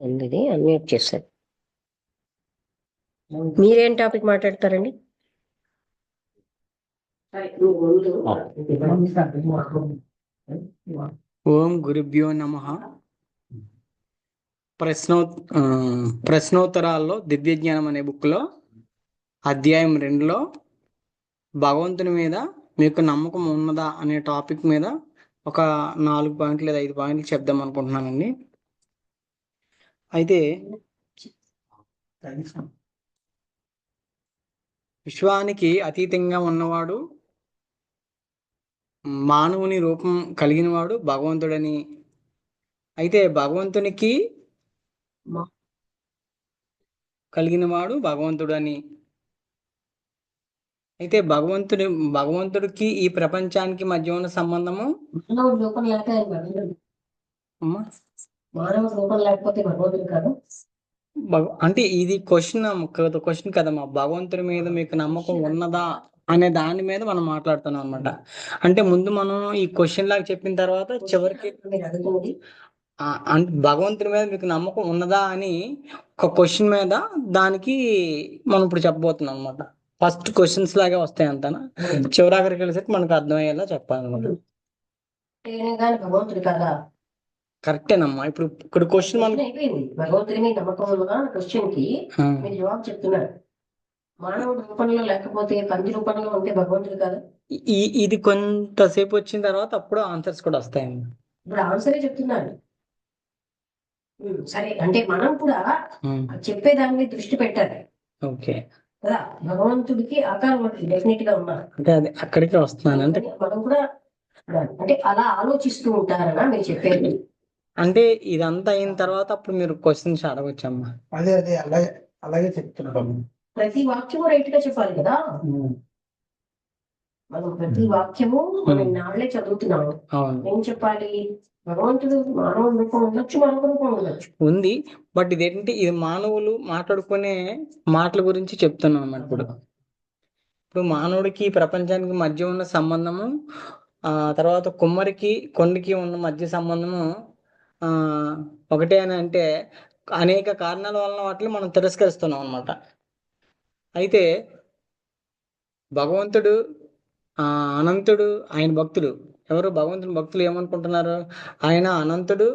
ఉంది అన్మ్యూట్ చేశారు. మీరేం టాపిక్ మాట్లాడతారండి? ఓం గురుభ్యో నమః. ప్రశ్నో ప్రశ్నోత్తరాల్లో దివ్య జ్ఞానం అనే బుక్లో అధ్యాయం 2లో భగవంతుని మీద మీకు నమ్మకం ఉన్నదా అనే టాపిక్ మీద ఒక 4 పాయింట్లు లేదా 5 పాయింట్లు చెప్దాం అనుకుంటున్నానండి. అయితే విశ్వానికి అతీతంగా ఉన్నవాడు, మానవుని రూపం కలిగినవాడు భగవంతుడని, అయితే భగవంతునికి కలిగినవాడు భగవంతుడని, అయితే భగవంతుడికి ఈ ప్రపంచానికి మధ్య ఉన్న సంబంధము మానవుడు రూపం లేక అమ్మా మానవుడు రూపం లేకపోతే భగవంతుడు కాదు. అంటే ఇది క్వశ్చన్ కదమ్మా. భగవంతుడి మీద మీకు నమ్మకం ఉన్నదా అనే దాని మీద మనం మాట్లాడుతున్నాం అనమాట. అంటే ముందు మనం ఈ క్వశ్చన్ లాగా చెప్పిన తర్వాత చివరికి మీరు అడుగుతుంది అంటే భగవంతుడి మీద మీకు నమ్మకం ఉన్నదా అని ఒక క్వశ్చన్ మీద దానికి మనం ఇప్పుడు చెప్పబోతున్నాం అనమాట. ఫస్ట్ క్వశ్చన్స్ లాగే వస్తాయి అంతనా, చివరాఖరికి వెళ్ళేసరికి మనకు అర్థమయ్యేలా చెప్పాలన్నమాట. కానీ భగవంతుడు కాదా? కరెక్టేనమ్మా. ఇప్పుడు ఇక్కడ క్వశ్చన్ మనకి అయిపోయింది. భగవంతుడి మీద నమ్మకం ఉన్నదా క్వశ్చన్ కి మీరు జవాబు చెప్తున్నారు. మానవుడు రూపంలో లేకపోతే పంది రూపంలో ఉంటే భగవంతుడు కాదా? ఇది కొంతసేపు వచ్చిన తర్వాత అప్పుడు ఆన్సర్స్ కూడా వస్తాయండి. ఇప్పుడు ఆన్సరే చెప్తున్నాను. సరే, అంటే మనం కూడా చెప్పే దాని మీద దృష్టి పెట్టాలి ఓకే కదా. భగవంతుడికి ఆకారం డెఫినెట్ గా ఉన్నారు. అంటే అది అక్కడికే వస్తున్నాను. అంటే మనం కూడా అంటే అలా ఆలోచిస్తూ ఉంటారనా మీరు చెప్పేది? అంటే ఇదంతా అయిన తర్వాత అప్పుడు మీరు క్వశ్చన్స్ అడగొచ్చమ్మా. అదే అదే అలాగే అలాగే చెప్తున్నాను. ప్రతి వాక్యము రైట్ గా చెప్పాలి కదా. మనం ప్రతి వాక్యము మనం నాళ్లే చదువుతున్నాము. ఏం చెప్పాలి? భగవంతుడు మానవుని రూపం ఉండొచ్చు, మానవ రూపం ఉండొచ్చు. ఉంది. బట్ ఇదేంటి, ఇది మానవులు మాట్లాడుకునే మాటల గురించి చెప్తున్నాం అన్నమాట. ఇప్పుడు మానవుడికి ప్రపంచానికి మధ్య ఉన్న సంబంధము, తర్వాత కుమ్మరికి కొండకి ఉన్న మధ్య సంబంధము ఒకటే అని అంటే అనేక కారణాల వలన వాటిని మనం తిరస్కరిస్తున్నాం అనమాట. అయితే భగవంతుడు అనంతుడు, ఆయన భక్తులు ఎవరు? భగవంతుని భక్తులు ఏమనుకుంటున్నారు? ఆయన అనంతుడు,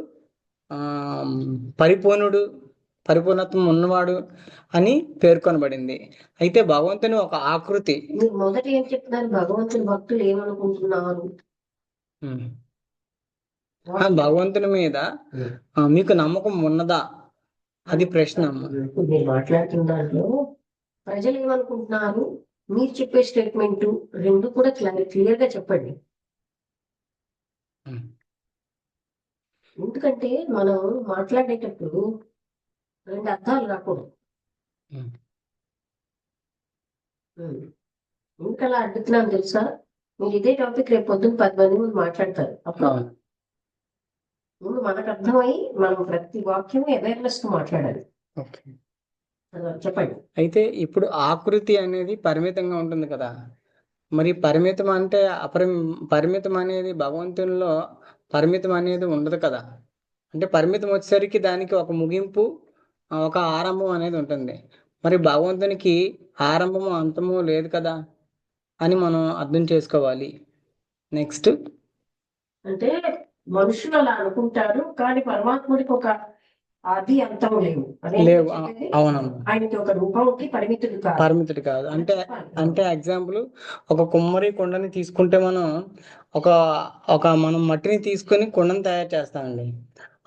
పరిపూర్ణత్వం ఉన్నవాడు అని పేర్కొనబడింది. అయితే భగవంతుని ఒక ఆకృతి. మొదట ఏం చెప్తున్నారు? భగవంతుని భక్తులు ఏమనుకుంటున్నారు? భగవంతుని మీద మీకు నమ్మకం ఉన్నదా అది ప్రశ్న. మీరు మాట్లాడుతున్న దాంట్లో ప్రజలు ఏమనుకుంటున్నారు, మీరు చెప్పే స్టేట్మెంట్ రెండు కూడా క్లియర్ గా చెప్పండి. ఎందుకంటే మనం మాట్లాడేటప్పుడు రెండు అర్థాలు రాకూడదు. ఎందుకలా అడుగుతున్నాను తెలుసా? మీరు ఇదే టాపిక్ రేపు పొద్దున్న 10 మంది ముందు మాట్లాడతారు. అప్పుడు ముందు మనకు అర్థమై మనం ప్రతి వాక్యం అవేర్నెస్ తో మాట్లాడాలి. చెప్పండి. అయితే ఇప్పుడు ఆకృతి అనేది పరిమితంగా ఉంటుంది కదా. మరి పరిమితం అంటే పరిమితం అనేది భగవంతునిలో పరిమితం అనేది ఉండదు కదా. అంటే పరిమితం వచ్చేసరికి దానికి ఒక ముగింపు, ఒక ఆరంభం అనేది ఉంటుంది. మరి భగవంతునికి ఆరంభము అంతము లేదు కదా అని మనం అర్థం చేసుకోవాలి. నెక్స్ట్, అంటే మనుషులు అలా అనుకుంటారు, కానీ పరమాత్ముడికి ఒక ఆది అంతం లేవు. అవునమ్మా. ఆయనకి ఒక రూపంకి పరిమితుడు కాదు. అంటే ఎగ్జాంపుల్, ఒక కుమ్మరి కొండని తీసుకుంటే మనం మనం మట్టిని తీసుకొని కొండను తయారు చేస్తామండి.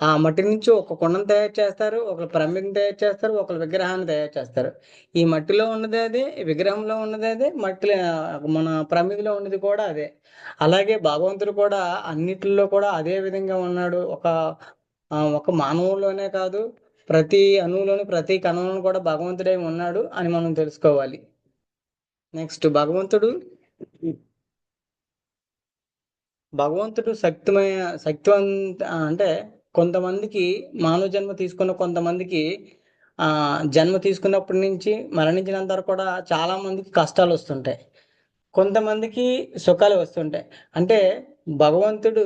ఆ మట్టి నుంచి ఒక కొండను తయారు చేస్తారు, ఒక ప్రమిదని తయారు చేస్తారు, ఒక విగ్రహాన్ని తయారు చేస్తారు. ఈ మట్టిలో ఉన్నది అదే, విగ్రహంలో ఉన్నది అదే, మన ప్రమిదిలో ఉన్నది కూడా అదే. అలాగే భగవంతుడు కూడా అన్నిటిలో కూడా అదే విధంగా ఉన్నాడు. ఒక మానవుల్లోనే కాదు, ప్రతి అణువులోని ప్రతి కణంలోనూ కూడా భగవంతుడే ఉన్నాడు అని మనం తెలుసుకోవాలి. నెక్స్ట్, భగవంతుడు శక్తివంత అంటే కొంతమందికి మానవ జన్మ తీసుకున్న కొంతమందికి జన్మ తీసుకున్నప్పటి నుంచి మరణించినంత వరకు కూడా చాలా మందికి కష్టాలు వస్తుంటాయి, కొంతమందికి సుఖాలు వస్తుంటాయి. అంటే భగవంతుడు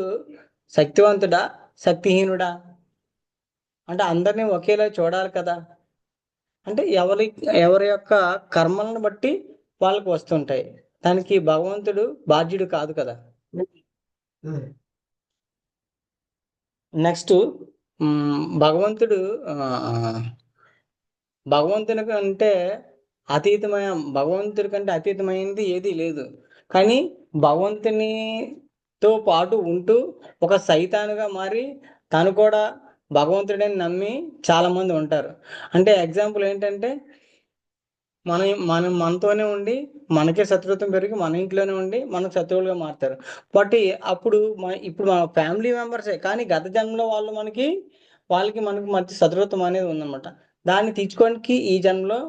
శక్తివంతుడా, శక్తిహీనుడా? అంటే అందరినీ ఒకేలా చూడాలి కదా. అంటే ఎవరి యొక్క కర్మలను బట్టి వాళ్ళకి వస్తుంటాయి. దానికి భగవంతుడు బాధ్యుడు కాదు కదా. నెక్స్ట్ భగవంతుడు ఆ, భగవంతుని కంటే భగవంతుడి కంటే అతీతమైనది ఏదీ లేదు. కానీ భగవంతునితో పాటు ఉంటూ ఒక సైతానుగా మారి తను కూడా భగవంతుడని నమ్మి చాలా మంది ఉంటారు. అంటే ఎగ్జాంపుల్ ఏంటంటే మనం మనతోనే ఉండి మనకే శత్రుత్వం పెరిగి మన ఇంట్లోనే ఉండి మనకు శత్రువులుగా మారుతారు. బట్ అప్పుడు ఇప్పుడు మన ఫ్యామిలీ మెంబర్సే, కానీ గత జన్మలో వాళ్ళకి మనకి మధ్య శత్రుత్వం అనేది ఉందన్నమాట. దాన్ని తీర్చుకోవడానికి ఈ జన్మలో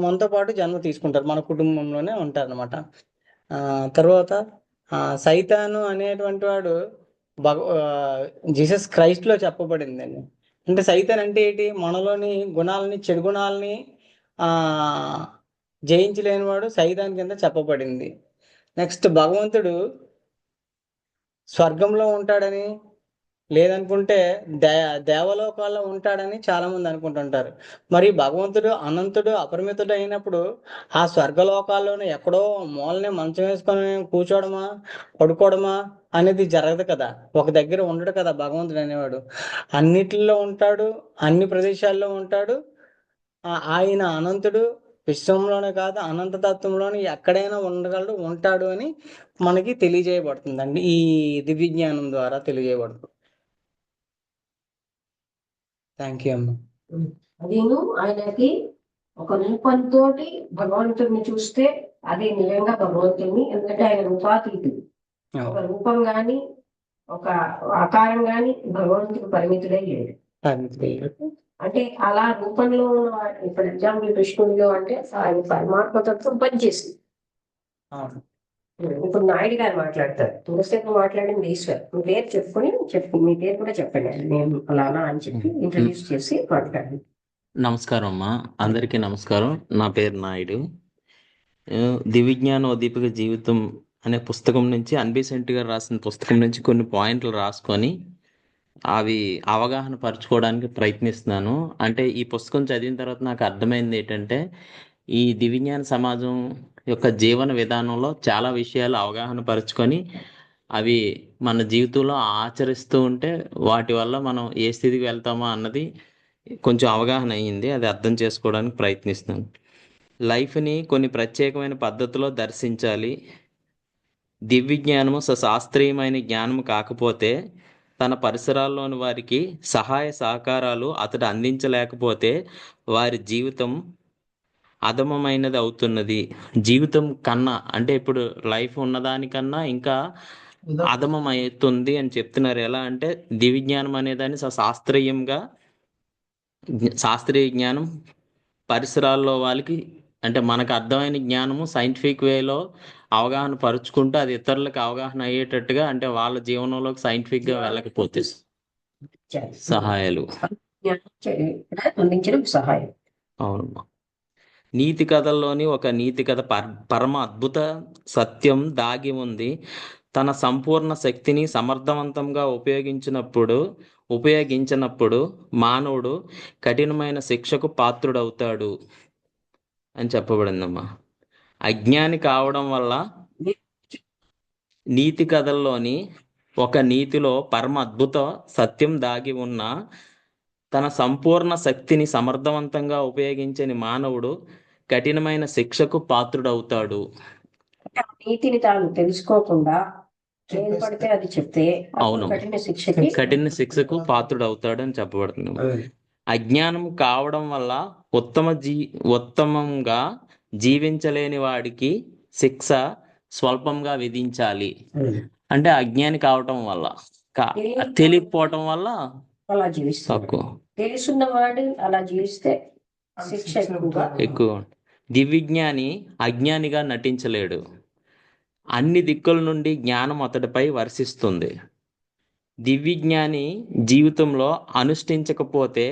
మనతో పాటు జన్మ తీసుకుంటారు, మన కుటుంబంలోనే ఉంటారన్నమాట. తర్వాత సైతాను అనేటువంటి వాడు జీసస్ క్రైస్ట్లో చెప్పబడిందండి. అంటే సైతాన్ అంటే ఏంటి? మనలోని గుణాలని, చెడు గుణాలని జయించలేనివాడు సైతాన్ కింద చెప్పబడింది. నెక్స్ట్ భగవంతుడు స్వర్గంలో ఉంటాడని, లేదనుకుంటే దేవలోకాల్లో ఉంటాడని చాలా మంది అనుకుంటుంటారు. మరి భగవంతుడు అనంతుడు, అపరిమితుడు అయినప్పుడు ఆ స్వర్గలోకాల్లోనే ఎక్కడో మూలనే మంచం వేసుకొని కూర్చోవడమా, పడుకోవడమా అనేది జరగదు కదా. ఒక దగ్గర ఉండడు కదా భగవంతుడు అనేవాడు. అన్నిటిలో ఉంటాడు, అన్ని ప్రదేశాల్లో ఉంటాడు. ఆయన అనంతుడు, విశ్వంలోనే కాదు అనంత తత్వంలోనే ఎక్కడైనా ఉంటాడు అని మనకి తెలియజేయబడుతుందండి, ఈ దివ్య జ్ఞానం ద్వారా తెలియజేయబడుతుంది. థ్యాంక్ యూ అమ్మ. అదేను ఆయనకి ఒక రూపంతో భగవంతుడిని చూస్తే అది నిజంగా భగవంతుడిని, ఎందుకంటే ఆయన రూపాతీతుడు. ఒక రూపం గాని ఒక ఆకారం గాని భగవంతుడు పరిమితుడై లేడు. అంటే అలా రూపంలో ఉన్న ఇప్పుడు ఎగ్జాంపుల్ కృష్ణుడిలో అంటే ఆయన పరమాత్మ తత్వం పనిచేసింది. ఇప్పుడు నాయుడు గారు మాట్లాడతారు, తులసేపు మాట్లాడింది ఈశ్వర్. మీ పేరు చెప్పుకొని మీ పేరు కూడా చెప్పండి, నేను అలానా అని చెప్పి ఇంట్రడ్యూస్ చేసి మాట్లాడండి. నమస్కారం అమ్మా, అందరికీ నమస్కారం. నా పేరు నాయుడు. దివిజ్ఞాన దీపిక జీవితం అనే పుస్తకం నుంచి, అన్బిసెంట్ గారు రాసిన పుస్తకం నుంచి కొన్ని పాయింట్లు రాసుకొని అవి అవగాహన పరచుకోవడానికి ప్రయత్నిస్తున్నాను. అంటే ఈ పుస్తకం చదివిన తర్వాత నాకు అర్థమైంది ఏంటంటే, ఈ దివ్యజ్ఞాన సమాజం యొక్క జీవన విధానంలో చాలా విషయాలు అవగాహన పరుచుకొని అవి మన జీవితంలో ఆచరిస్తూ ఉంటే వాటి వల్ల మనం ఏ స్థితికి వెళ్తామో అన్నది కొంచెం అవగాహన అయ్యింది. అది అర్థం చేసుకోవడానికి ప్రయత్నిస్తున్నాను. లైఫ్ని కొన్ని ప్రత్యేకమైన పద్ధతిలో దర్శించాలి. దివ్య జ్ఞానము శాస్త్రీయమైన జ్ఞానము కాకపోతే తన పరిసరాల్లోని వారికి సహాయ సహకారాలు అతడు అందించలేకపోతే వారి జీవితం అధమమైనది అవుతున్నది. జీవితం కన్నా అంటే ఇప్పుడు లైఫ్ ఉన్నదానికన్నా ఇంకా అధమం అవుతుంది అని చెప్తున్నారు. ఎలా అంటే దివ్య జ్ఞానం అనేదాన్ని శాస్త్రీయ జ్ఞానం పరిసరాల్లో వాళ్ళకి అంటే మనకు అర్థమైన జ్ఞానము సైంటిఫిక్ వేలో అవగాహన పరుచుకుంటూ అది ఇతరులకు అవగాహన అయ్యేటట్టుగా, అంటే వాళ్ళ జీవనంలోకి సైంటిఫిక్గా వెళ్ళకపోతే సహాయాలు అందించడం సహాయం. అవునమ్మా. నీతి కథల్లోని ఒక నీతి కథ పరమ అద్భుత సత్యం దాగి ఉంది. తన సంపూర్ణ శక్తిని సమర్థవంతంగా ఉపయోగించినప్పుడు మానవుడు కఠినమైన శిక్షకు పాత్రుడవుతాడు అని చెప్పబడిందమ్మా. అజ్ఞాని కావడం వల్ల నీతి కథల్లోని ఒక నీతిలో పరమ అద్భుత సత్యం దాగి ఉన్న తన సంపూర్ణ శక్తిని సమర్థవంతంగా ఉపయోగించని మానవుడు కఠినమైన శిక్షకు పాత్రుడవుతాడు. నీతిని తాను తెలుసుకోకుండా ఏది పడితే అది చెప్తే అవును, కఠిన శిక్షకు పాత్రుడవుతాడు అని చెప్పబడుతుంది. అజ్ఞానం కావడం వల్ల ఉత్తమంగా జీవించలేని వాడికి శిక్ష స్వల్పంగా విధించాలి. అంటే అజ్ఞాని కావటం వల్ల తెలియకపోవటం వల్ల అలా జీవిస్తాడు. తెలుసున్న వాడు అలా జీవిస్తే శిక్ష ఎక్కువ. దివ్యజ్ఞాని అజ్ఞానిగా నటించలేడు. అన్ని దిక్కుల నుండి జ్ఞానం అతడిపై వర్షిస్తుంది. దివ్యజ్ఞాని జీవితంలో అనుష్ఠించకపోతే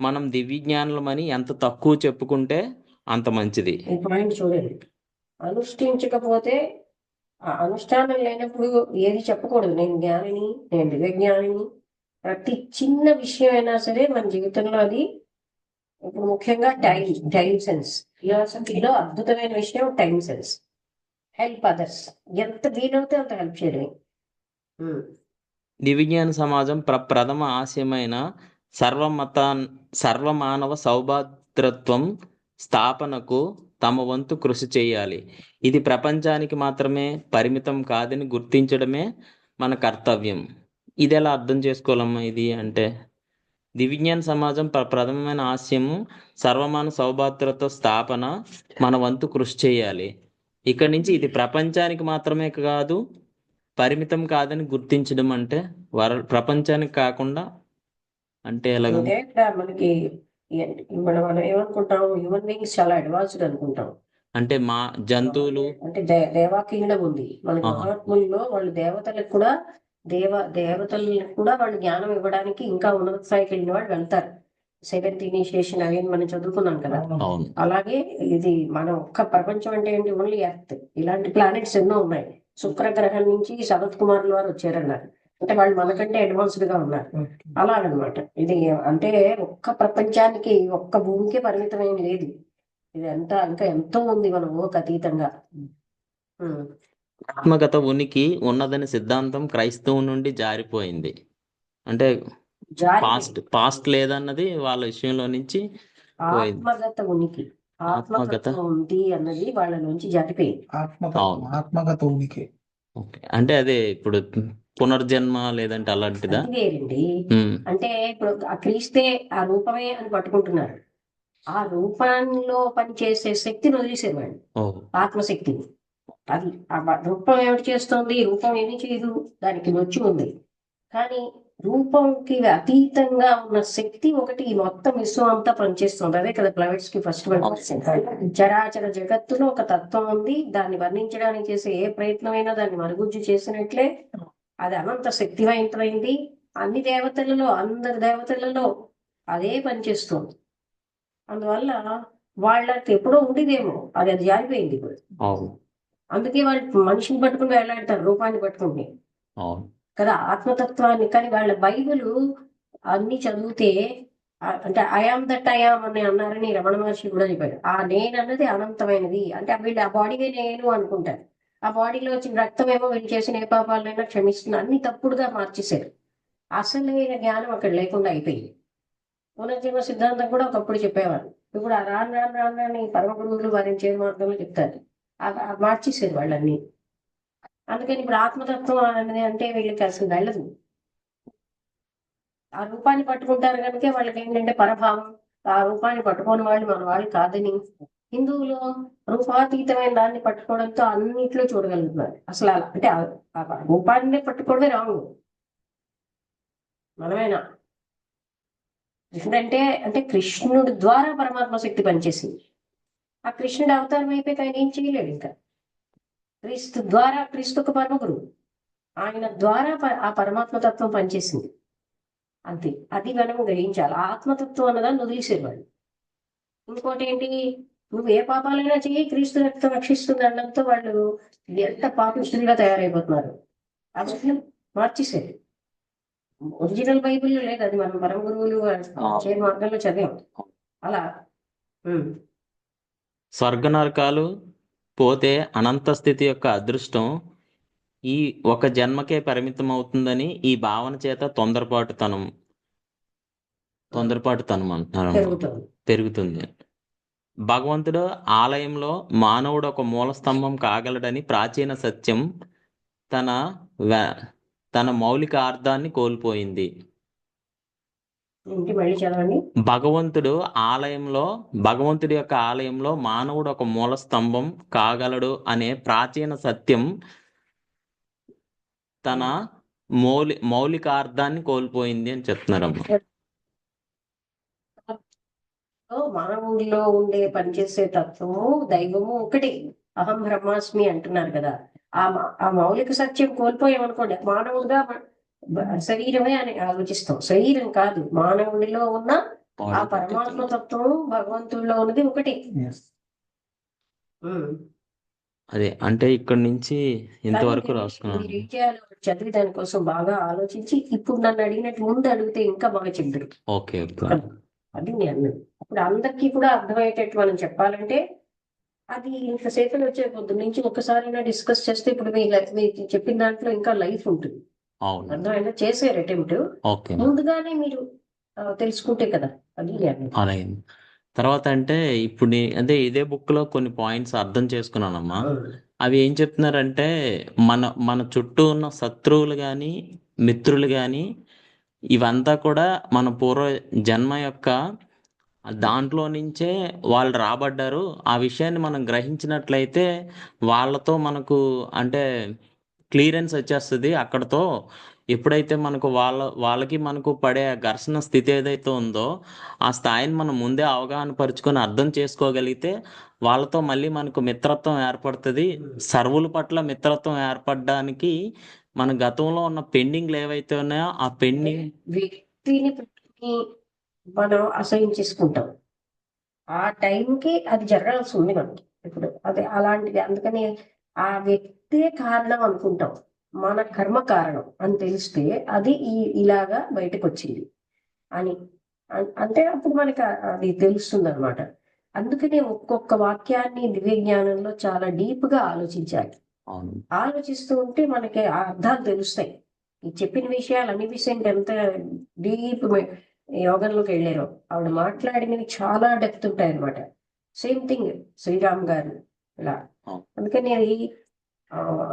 మనం దివ్యజ్ఞానులమని ఎంత తక్కువ చెప్పుకుంటే అంత మంచిది. ఈ పాయింట్ చూడండి, అనుష్ఠించకపోతే అనుష్ఠానం లేనప్పుడు ఏది చెప్పకూడదు. నేను జ్ఞానిని, నేను దివ్యజ్ఞానిని, ప్రతి చిన్న విషయం అయినా సరే మన జీవితంలో అది, ఇప్పుడు ముఖ్యంగా టైం సెన్స్. ఫిలాసఫీలో అద్భుతమైన విషయం టైం సెన్స్. హెల్ప్ అదర్స్, ఎంత వీలవుతే అంత హెల్ప్ చేయడం. దివ్యజ్ఞాన సమాజం ప్రథమ ఆశయమైన సర్వమానవ సౌభాతృత్వం స్థాపనకు తమ వంతు కృషి చేయాలి. ఇది ప్రపంచానికి మాత్రమే పరిమితం కాదని గుర్తించడమే మన కర్తవ్యం. ఇది ఎలా అర్థం చేసుకోవాలమ్మా? ఇది అంటే దివ్యజ్ఞాన సమాజం ప్రథమమైన ఆశయము సర్వమానవ సౌభాతృత్వ స్థాపన మన వంతు కృషి చేయాలి. ఇక్కడి నుంచి ఇది ప్రపంచానికి మాత్రమే కాదు, పరిమితం కాదని గుర్తించడం అంటే ప్రపంచానికి కాకుండా అంటే ఎలాగ? అంటే ఇక్కడ మనకి మనం ఏమనుకుంటాం, హ్యూమన్ బీయింగ్స్ చాలా అడ్వాన్స్డ్ అనుకుంటాం. అంటే మా జంతువులు అంటే దేవా కింగ్డమ్ ఉంది మనకి. మహాత్ముల్లో వాళ్ళు దేవతలకు కూడా దేవతలకు కూడా వాళ్ళు జ్ఞానం ఇవ్వడానికి ఇంకా ఉన్నత స్థాయికి వెళ్ళిన వాళ్ళు వెళ్తారు. 7th ఇనిషియేషన్ అవి మనం చదువుకున్నాం కదా. అవును. అలాగే ఇది మనం ఒక్క ప్రపంచం అంటే ఏంటి, ఓన్లీ ఎర్త్. ఇలాంటి ప్లానెట్స్ ఎన్నో ఉన్నాయి. శుక్రగ్రహం నుంచి శరత్ కుమార్ల వారు వచ్చారన్నారు. అంటే వాళ్ళు మనకంటే అడ్వాన్స్డ్ గా ఉన్నారు. అలాగనమాట. ఇది అంటే ఒక్క ప్రపంచానికి, ఒక్క భూమికి పరిమితమైన లేదు. ఇది అంతా ఇంకా ఎంతో ఉంది మన ఊహకు అతీతంగా. ఆత్మగత ఉనికి ఉన్నదని సిద్ధాంతం క్రైస్తవం నుండి జారిపోయింది. అంటే పాస్ట్ లేదన్నది వాళ్ళ విషయంలో నుంచి పోయింది. ఆత్మగత ఉనికి, ఆత్మగత ఉంది అన్నది వాళ్ళ నుంచి జారిపోయింది. ఆత్మగత ఉనికి అంటే అదే ఇప్పుడు పునర్జన్మ లేదంటే అలాంటిదా? వేరండి. అంటే ఇప్పుడు ఆ క్రీస్తే ఆ రూపమే అని పట్టుకుంటున్నారు. ఆ రూపంలో పనిచేసే శక్తిని వదిలేసేది వాళ్ళు, ఆత్మశక్తిని. అది ఆ రూపం ఏమిటి చేస్తుంది? రూపం ఏమీ చేయదు, దానికి నొచ్చి ఉంది. కానీ రూపంకి అతీతంగా ఉన్న శక్తి ఒకటి ఈ మొత్తం విశ్వం అంతా పనిచేస్తుంది. అదే కదా ప్లానెట్స్ కి ఫస్ట్ చరాచర జగత్తులో ఒక తత్వం ఉంది. దాన్ని వర్ణించడానికి చేసే ఏ ప్రయత్నమైనా దాన్ని మరుగుజ్జు చేసినట్లే అది అనంత శక్తివంతమైంది. అన్ని దేవతలలో, అందరి దేవతలలో అదే పనిచేస్తుంది. అందువల్ల వాళ్ళకి ఎప్పుడో ఉండేదేమో, అది జారిపోయింది ఇప్పుడు. అందుకే వాళ్ళు మనిషిని పట్టుకుని వెళ్ళాడతారు, రూపాన్ని పట్టుకుని కదా, ఆత్మతత్వాన్ని. కానీ వాళ్ళ బైబిల్ అన్ని చదివితే, అంటే ఐఆమ్ దట్ ఐఆమ్ అని అన్నారని రమణ మహర్షి కూడా చెప్పాడు. ఆ నేను అన్నది అనంతమైనది. అంటే వీళ్ళు ఆ బాడీవే నేను అనుకుంటారు. ఆ బాడీలో వచ్చిన రక్తం ఏమో వీళ్ళు చేసిన ఏ పాపాలైనా క్షమిస్తుంది. అన్ని తప్పుడుగా మార్చేశారు. అసలైన జ్ఞానం అక్కడ లేకుండా అయిపోయింది. పునర్జన్మ సిద్ధాంతం కూడా ఒకప్పుడు చెప్పేవారు. ఇప్పుడు ఆ రాను రాను రాను రాని పరమ గురువులు వారిని చేరు మార్గంలో చెప్తారు. మార్చేసారు వాళ్ళన్ని. అందుకని ఇప్పుడు ఆత్మతత్వం అనేది అంటే వీళ్ళకి అసలు వెళ్ళదు. ఆ రూపాన్ని పట్టుకుంటారు కనుక వాళ్ళకి ఏంటంటే పరభావం. ఆ రూపాన్ని పట్టుకోని వాళ్ళు మన వాళ్ళు కాదని. హిందువులు రూపాతీతమైన దాన్ని పట్టుకోవడంతో అన్నిట్లో చూడగలుగుతున్నారు. అసలు అలా అంటే ఆ రూపాన్ని పట్టుకోవడమే రాంగ్. మనమేనా ఎందుకంటే అంటే కృష్ణుడి ద్వారా పరమాత్మ శక్తి పనిచేసింది. ఆ కృష్ణుడి అవతారం అయిపోయి ఆయన ఏం చేయలేడు. ఇంకా క్రీస్తు ద్వారా, క్రీస్తుకు పరమ గురువు, ఆయన ద్వారా ఆ పరమాత్మ తత్వం పనిచేసింది. అంతే. అది మనం గ్రహించాలి. ఆత్మతత్వం అన్నదాన్ని వదిలేసేది వాళ్ళు. ఇంకోటి ఏంటి, నువ్వు ఏ పాపాలైనా చెయ్యి, క్రీస్తు రక్తం రక్షిస్తుంది అనడంతో వాళ్ళు ఎంత పాపిష్టులుగా తయారైపోతున్నారు. అది మార్చేసేది. ఒరిజినల్ బైబిల్ లేదు, అది మనం పరమ గురువులు చేరు మార్గంలో చదివాం. అలా స్వర్గ నరకాలు పోతే అనంత స్థితి యొక్క అదృష్టం ఈ ఒక జన్మకే పరిమితం అవుతుందని ఈ భావన చేత తొందరపాటుతనం అంటున్నారు, పెరుగుతుంది. భగవంతుడు ఆలయంలో మానవుడు ఒక మూల స్తంభం కాగలడని ప్రాచీన సత్యం తన మౌలిక అర్థాన్ని కోల్పోయింది. భగవంతుడి యొక్క ఆలయంలో మానవుడు ఒక మూల స్తంభం కాగలడు అనే ప్రాచీన సత్యం తన మౌలిక అర్థాన్ని కోల్పోయింది అని చెప్తున్నారమ్మా. మానవుడిలో ఉండే పనిచేసే తత్వము, దైవము ఒకటి. అహం బ్రహ్మాస్మి అంటున్నారు కదా. ఆ మౌలిక సత్యం కోల్పోయామనుకోండి, మానవుడిగా శరీరమే అని ఆలోచిస్తాం. శరీరం కాదు, మానవుడిలో ఉన్న ఆ పరమాత్మ తత్వం, భగవంతుడిలో ఉన్నది ఒకటి. అదే అంటే ఇక్కడ నుంచి ఇంతవరకు రాసుకున్నాను. చదివి దానికోసం బాగా ఆలోచించి ఇప్పుడు నన్ను అడిగినట్టు ముందు అడిగితే ఇంకా బాగా చెప్తారు. ఓకే ఓకే అది నేను అన్నది. ఇప్పుడు అందరికీ కూడా అర్థమయ్యేటట్టు మనం చెప్పాలంటే అది ఇంతసేపు వచ్చే పొద్దు నుంచి ఒక్కసారైనా డిస్కస్ చేస్తే ఇప్పుడు మీరు చెప్పిన దాంట్లో ఇంకా లైఫ్ ఉంటుంది. అవును అర్థమైనా చేసారు అటెంప్ట్ ఓకే ముందుగానే మీరు తెలుసుకుంటే కదా. అది నేను అన్నది. అలాగే తర్వాత అంటే ఇప్పుడు అంటే ఇదే బుక్ లో కొన్ని పాయింట్స్ అర్థం చేసుకున్నానమ్మా. అవి ఏం చెప్తున్నారంటే మన చుట్టూ ఉన్న శత్రువులు కానీ మిత్రులు కానీ ఇవంతా కూడా మన పూర్వ జన్మ యొక్క దాంట్లో నుంచే వాళ్ళు రాబడ్డారు. ఆ విషయాన్ని మనం గ్రహించినట్లయితే వాళ్ళతో మనకు అంటే క్లియరెన్స్ వచ్చేస్తుంది. అక్కడతో ఎప్పుడైతే మనకు వాళ్ళకి మనకు పడే ఆ ఘర్షణ స్థితి ఏదైతే ఉందో ఆ స్థాయిని మనం ముందే అవగాహన పరుచుకొని అర్థం చేసుకోగలిగితే వాళ్ళతో మళ్ళీ మనకు మిత్రత్వం ఏర్పడుతుంది. సర్వుల పట్ల మిత్రత్వం ఏర్పడడానికి మన గతంలో ఉన్న పెండింగ్లు ఏవైతే ఉన్నాయో ఆ పెండింగ్ వ్యక్తిని పెట్టుకుని మనం అసహించేసుకుంటాం. ఆ టైంకి అది జరగాల్సి ఉంది మనకి ఇప్పుడు. అది అలాంటిది. అందుకని ఆ వ్యక్తే కారణం అనుకుంటాం. మన కర్మ కారణం అని తెలిస్తే అది ఇలాగా బయటకు వచ్చింది అని అంటే అప్పుడు మనకి అది తెలుస్తుంది అనమాట. అందుకనే ఒక్కొక్క వాక్యాన్ని దివ్య జ్ఞానంలో చాలా డీప్ గా ఆలోచించాలి. అవును ఆలోచిస్తూ ఉంటే మనకి ఆ అర్థాలు తెలుస్తాయి. ఈ చెప్పిన విషయాలు అన్ని విషయాలు ఎంత డీప్ యోగంలోకి వెళ్ళారో ఆవిడ మాట్లాడినవి చాలా డెప్త్ ఉంటాయి అనమాట. సేమ్ థింగ్ శ్రీరామ్ గారు ఇలా. అందుకని అది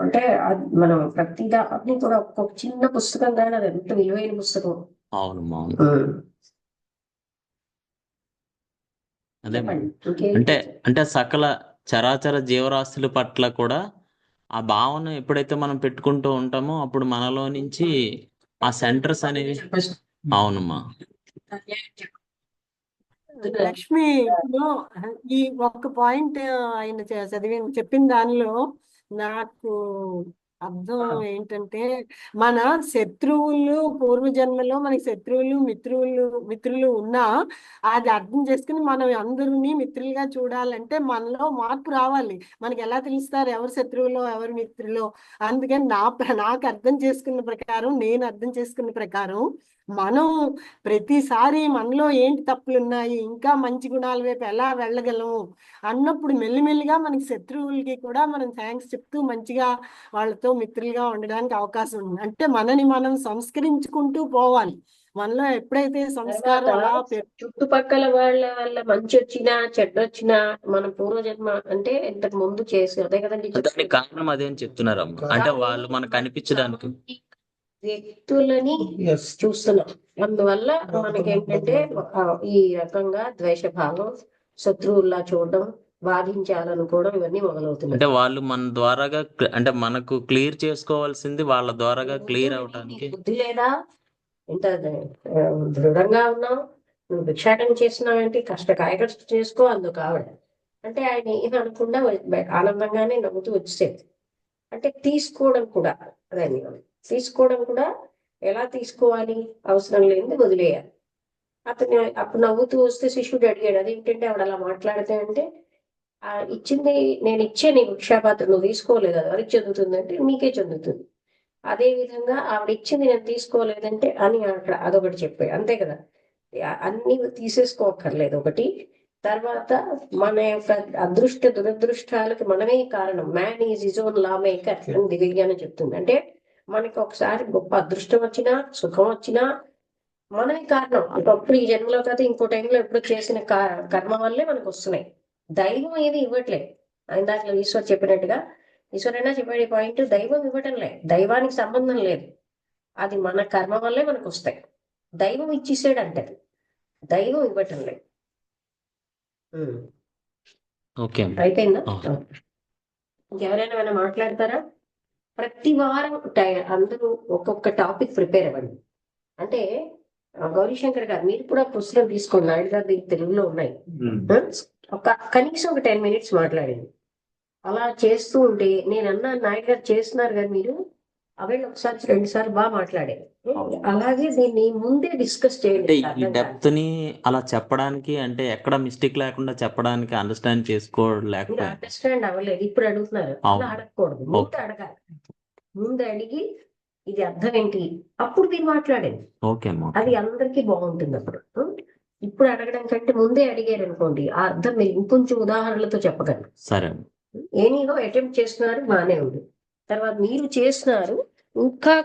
అంటే మనం ప్రతిదాన్ని కూడా ఒక్కొక్క చిన్న పుస్తకం కానీ అది ఎంత విలువైన పుస్తకం. అవును అవును అదే చెప్పండి ఇంకేం అంటే అంటే సకల చరాచర జీవరాశుల పట్ల కూడా ఆ భావన ఎప్పుడైతే మనం పెట్టుకుంటూ ఉంటామో అప్పుడు మనలో నుంచి ఆ సెంటర్స్ అనేవి అవునమ్మా లక్ష్మి ఇప్పుడు ఈ ఒక్క పాయింట్ ఆయన చెప్పిన దానిలో నాకు అర్థం ఏంటంటే మన శత్రువులు పూర్వజన్మలో మనకి శత్రువులు మిత్రులు ఉన్నా అది అర్థం చేసుకుని మనం అందరినీ మిత్రులుగా చూడాలంటే మనలో మార్పు రావాలి. మనకి ఎలా తెలుస్తారు ఎవరు శత్రువులో ఎవరు మిత్రులో? అందుకని నాకు అర్థం చేసుకున్న ప్రకారం నేను అర్థం చేసుకున్న ప్రకారం మనం ప్రతిసారి మనలో ఏంటి తప్పులు ఉన్నాయి ఇంకా మంచి గుణాల వైపు ఎలా వెళ్ళగలము అన్నప్పుడు మెల్లిమెల్లిగా మనకి శత్రువులకి కూడా మనం థ్యాంక్స్ చెప్తూ మంచిగా వాళ్ళతో మిత్రులుగా ఉండడానికి అవకాశం ఉంది. అంటే మనని మనం సంస్కరించుకుంటూ పోవాలి. మనలో ఎప్పుడైతే సంస్కారం అలా చుట్టుపక్కల వాళ్ళ మంచి వచ్చినా చెడ్డ వచ్చినా మన పూర్వజన్మ అంటే ఇంతకు ముందు చేసి అదే కదండి దానికి కారణం అదే అని చెప్తున్నారమ్మా. అంటే వాళ్ళు మనకు కనిపించడానికి వ్యక్తులని చూస్తున్నాం. అందువల్ల మనకి ఏంటంటే ఈ రకంగా ద్వేషభావం శత్రువుల్లా చూడడం బాధించాలనుకోవడం ఇవన్నీ మొదలవుతున్నాయి. అంటే వాళ్ళు మన ద్వారాగా అంటే మనకు క్లియర్ చేసుకోవాల్సింది వాళ్ళ ద్వారాగా క్లియర్ అవడానికి. బుద్ధి లేదా? ఇంత దృఢంగా ఉన్నావు, నువ్వు భిక్షాటన చేస్తున్నావంటే కష్టం చేసుకో అందుకు ఆవిడ అంటే ఆయన ఏం అనకుండా ఆనందంగానే నవ్వుతూ వచ్చేది. అంటే తీసుకోవడం కూడా అదని తీసుకోవడం కూడా ఎలా తీసుకోవాలి? అవసరం లేనిది వదిలేయాలి. అతను అప్పుడు నవ్వుతూ వస్తే శిష్యుడు అడిగాడు అదేంటంటే ఆవిడ అలా మాట్లాడితే అంటే ఇచ్చింది నేను ఇచ్చే నీ భిక్షాపాత్ర నువ్వు తీసుకోలేదు అది ఎవరికి చెందుతుందంటే నీకే చెందుతుంది. అదే విధంగా ఆవిడ ఇచ్చింది నేను తీసుకోలేదంటే అని అక్కడ అదొకటి చెప్పాడు. అంతే కదా, అన్ని తీసేసుకోక్కర్లేదు ఒకటి. తర్వాత మన యొక్క అదృష్ట దురదృష్టాలకు మనమే కారణం. Man is his own law maker అని దివ్యజ్ఞానం చెప్తుంది. అంటే మనకి ఒకసారి గొప్ప అదృష్టం వచ్చినా సుఖం వచ్చినా మనమే కారణం. ఒకప్పుడు ఈ జన్మలో కాదు ఇంకో టైంలో ఎప్పుడు చేసిన కర్మ వల్లే మనకు వస్తున్నాయి. దైవం ఏది ఇవ్వట్లేదు. ఇందాక ఈశ్వర్ చెప్పినట్టుగా ఈశ్వరైనా చెప్పాడు ఈ పాయింట్, దైవం ఇవ్వటం లేదు, దైవానికి సంబంధం లేదు. అది మన కర్మ వల్లే మనకు వస్తాయి. దైవం ఇచ్చేసాడు అంటే దైవం ఇవ్వటం లేదు. అయిపోయిందా? ఇంకెవరైనా ఏమైనా మాట్లాడతారా? ప్రతి వారం అందరూ ఒక్కొక్క టాపిక్ ప్రిపేర్ అవ్వండి. అంటే గౌరీశంకర్ గారు మీరు కూడా పుస్తకం తీసుకోండి. నాయుడు గారు తెలుగులో ఉన్నాయి. కనీసం ఒక 10 minutes మాట్లాడింది. అలా చేస్తూ ఉంటే నేను అన్నా నాయుడు గారు చేస్తున్నారు కానీ మీరు అవే ఒకసారి 2 సార్లు బాగా మాట్లాడారు. అలాగే దీన్ని ముందే డిస్కస్ చేయండి. ఈ డెప్త్ ని అలా చెప్పడానికి అంటే ఎక్కడ మిస్టేక్ లేకుండా చెప్పడానికి అండర్స్టాండ్ చేసుకోలేకపోతే అండర్స్టాండ్ అవ్వలేదు. ఇప్పుడు అడుగుతున్నారు, అలా అడగకూడదు. ముందు అడగాలి. ముందు అడిగి ఇది అర్థం ఏంటి, అప్పుడు మీరు మాట్లాడండి. ఓకే అమ్మా. అది అందరికీ బాగుంటుంది అప్పుడు. ఇప్పుడు అడగడం కంటే ముందే అడిగారు అనుకోండి, ఆ అర్థం మీరు ఇంకొంచెం ఉదాహరణలతో చెప్పగలరు. సరే అమ్మా. ఏనీగో అటెంప్ట్ చేస్తున్నారు, బాగానే ఉంది. తర్వాత మీరు చేస్తున్నారు, ఇంకా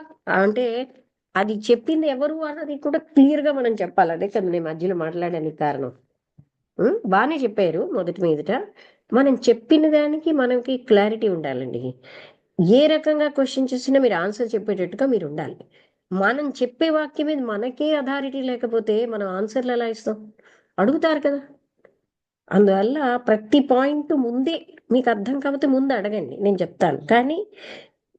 అంటే అది చెప్పింది ఎవరు అన్నది కూడా క్లియర్ గా మనం చెప్పాలి. అదే కదా నేను మధ్యలో మాట్లాడడానికి కారణం. బాగానే చెప్పారు మొదటి మీదట. మనం చెప్పిన దానికి మనకి క్లారిటీ ఉండాలండి. ఏ రకంగా క్వశ్చన్ చేసినా మీరు ఆన్సర్ చెప్పేటట్టుగా మీరు ఉండాలి. మనం చెప్పే వాక్యం మీద మనకే అథారిటీ లేకపోతే మనం ఆన్సర్లు ఎలా ఇస్తాం? అడుగుతారు కదా. అందువల్ల ప్రతి పాయింట్ ముందే మీకు అర్థం కాకపోతే ముందు అడగండి, నేను చెప్తాను. కానీ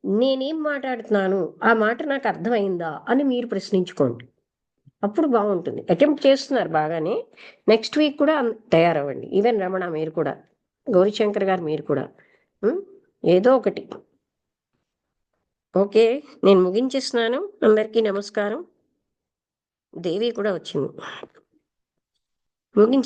నేనేం మాట్లాడుతున్నాను, ఆ మాట నాకు అర్థమైందా అని మీరు ప్రశ్నించుకోండి. అప్పుడు బాగుంటుంది. అటెంప్ట్ చేస్తున్నారు బాగానే. నెక్స్ట్ వీక్ కూడా తయారవ్వండి. ఈవెన్ రమణ మీరు కూడా, గౌరీశంకర్ గారు మీరు కూడా ఏదో ఒకటి. ఓకే, నేను ముగించేస్తున్నాను. అందరికీ నమస్కారం. దేవి కూడా వచ్చింది. ముగించే